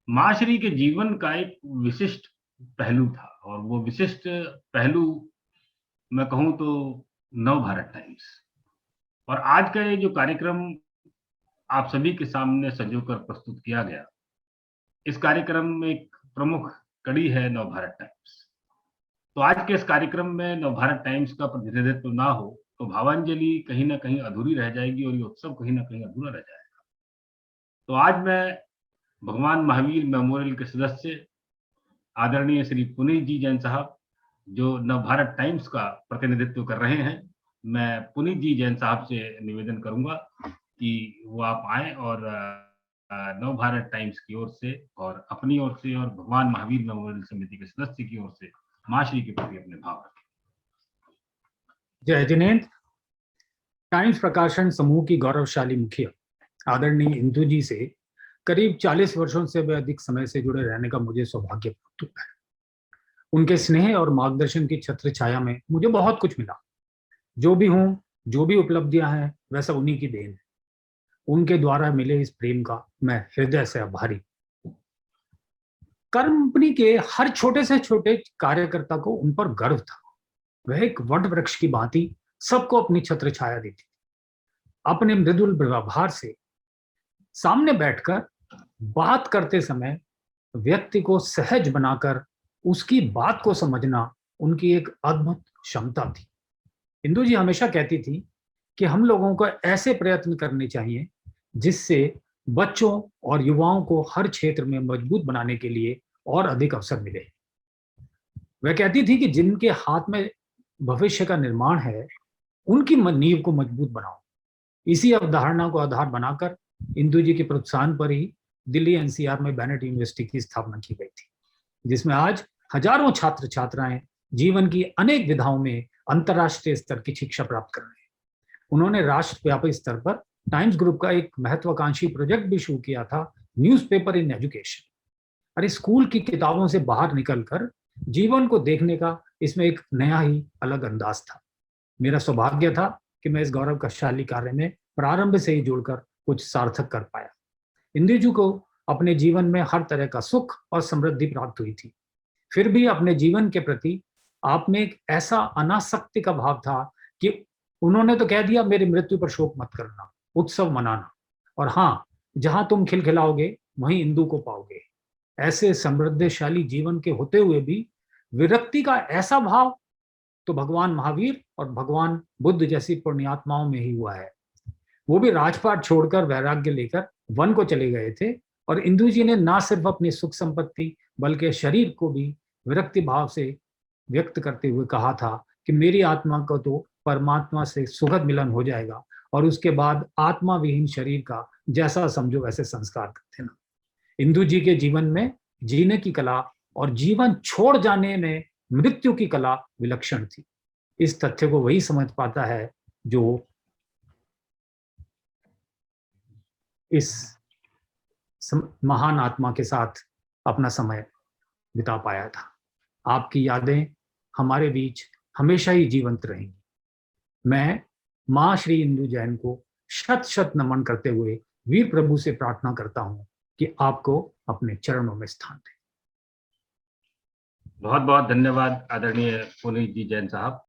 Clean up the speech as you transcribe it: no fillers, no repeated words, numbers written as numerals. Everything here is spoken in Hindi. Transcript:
माशरी के जीवन का एक विशिष्ट पहलू था, और वो विशिष्ट पहलू मैं कहूँ तो नवभारत टाइम्स। और आज का ये जो कार्यक्रम आप सभी के सामने संजोकर प्रस्तुत किया गया, इस कार्यक्रम में एक प्रमुख कड़ी है नवभारत टाइम्स। तो आज के इस कार्यक्रम में नवभारत टाइम्स का प्रतिनिधित्व ना हो तो भावांजलि कहीं न कहीं अधूरी रह जाएगी और ये उत्सव कहीं न कहीं अधूरा रह जाएगा। तो आज मैं भगवान महावीर मेमोरियल के सदस्य आदरणीय श्री पुनीत जी जैन साहब, जो नवभारत टाइम्स का प्रतिनिधित्व कर रहे हैं, मैं पुनीत जी जैन साहब से निवेदन करूँगा कि वो आप आएँ और नवभारत टाइम्स की ओर से और अपनी ओर से और भगवान महावीर मेमोरियल समिति के सदस्य की ओर से माशरी के प्रति अपने भाव रखें। जय जिनेन्द्र। टाइम्स प्रकाशन समूह की गौरवशाली मुखिया आदरणीय इंदु जी से करीब 40 वर्षों से भी अधिक समय से जुड़े रहने का मुझे सौभाग्य प्राप्त हुआ है। उनके स्नेह और मार्गदर्शन की छत्र छाया में मुझे बहुत कुछ मिला। जो भी हूँ, जो भी उपलब्धियां हैं, वह सब उन्हीं की देन है। उनके द्वारा मिले इस प्रेम का मैं हृदय से आभारी। कंपनी के हर छोटे से छोटे कार्यकर्ता को उन पर गर्व था। वह एक वट वृक्ष की भांति सबको अपनी छत्र छाया देती। अपने मृदुल व्यवहार से सामने बैठकर बात करते समय व्यक्ति को सहज बनाकर उसकी बात को समझना उनकी एक अद्भुत क्षमता थी। इंदु जी हमेशा कहती थी कि हम लोगों को ऐसे प्रयत्न करने चाहिए जिससे बच्चों और युवाओं को हर क्षेत्र में मजबूत बनाने के लिए और अधिक अवसर मिले। वह कहती थी कि जिनके हाथ में भविष्य का निर्माण है, उनकी नींव को मजबूत बनाओ। इसी अवधारणा को आधार बनाकर इंदु जी के प्रोत्साहन पर ही दिल्ली एनसीआर में बैनेट यूनिवर्सिटी की स्थापना की गई थी, जिसमें आज हजारों छात्र छात्राएं जीवन की अनेक विधाओं में अंतर्राष्ट्रीय स्तर की शिक्षा प्राप्त कर रहे हैं। उन्होंने राष्ट्रव्यापी स्तर पर टाइम्स ग्रुप का एक महत्वाकांक्षी प्रोजेक्ट भी शुरू किया था, न्यूज़पेपर इन एजुकेशन। अरे स्कूल की किताबों से बाहर निकलकर जीवन को देखने का इसमें एक नया ही अलग अंदाज था। मेरा सौभाग्य था कि मैं इस गौरवशाली कार्य में प्रारंभ से ही जुड़कर कुछ सार्थक कर पाया। इंदु जी को अपने जीवन में हर तरह का सुख और समृद्धि प्राप्त हुई थी। फिर भी अपने जीवन के प्रति आप में एक ऐसा अनासक्ति का भाव था कि उन्होंने तो कह दिया, मेरी मृत्यु पर शोक मत करना, उत्सव मनाना, और हाँ, जहां तुम खिलखिलाओगे वहीं इंदु को पाओगे। ऐसे समृद्धशाली जीवन के होते हुए भी विरक्ति का ऐसा भाव तो भगवान महावीर और भगवान बुद्ध जैसी पुण्यात्माओं में ही हुआ है। वो भी राजपाट छोड़कर वैराग्य लेकर वन को चले गए थे, और इंदु जी ने ना सिर्फ अपनी सुख संपत्ति बल्कि शरीर को भी विरक्ति भाव से व्यक्त करते हुए कहा था कि मेरी आत्मा को तो परमात्मा से सुखद मिलन हो जाएगा, और उसके बाद आत्मा विहीन शरीर का जैसा समझो वैसे संस्कार करते ना। इंदु जी के जीवन में जीने की कला और जीवन छोड़ जाने में मृत्यु की कला विलक्षण थी। इस तथ्य को वही समझ पाता है जो इस महान आत्मा के साथ अपना समय बिता पाया था। आपकी यादें हमारे बीच हमेशा ही जीवंत रहेंगी। मैं मां श्री इंदु जैन को शत शत नमन करते हुए वीर प्रभु से प्रार्थना करता हूं कि आपको अपने चरणों में स्थान दें। बहुत बहुत धन्यवाद आदरणीय पुनीत जी जैन साहब।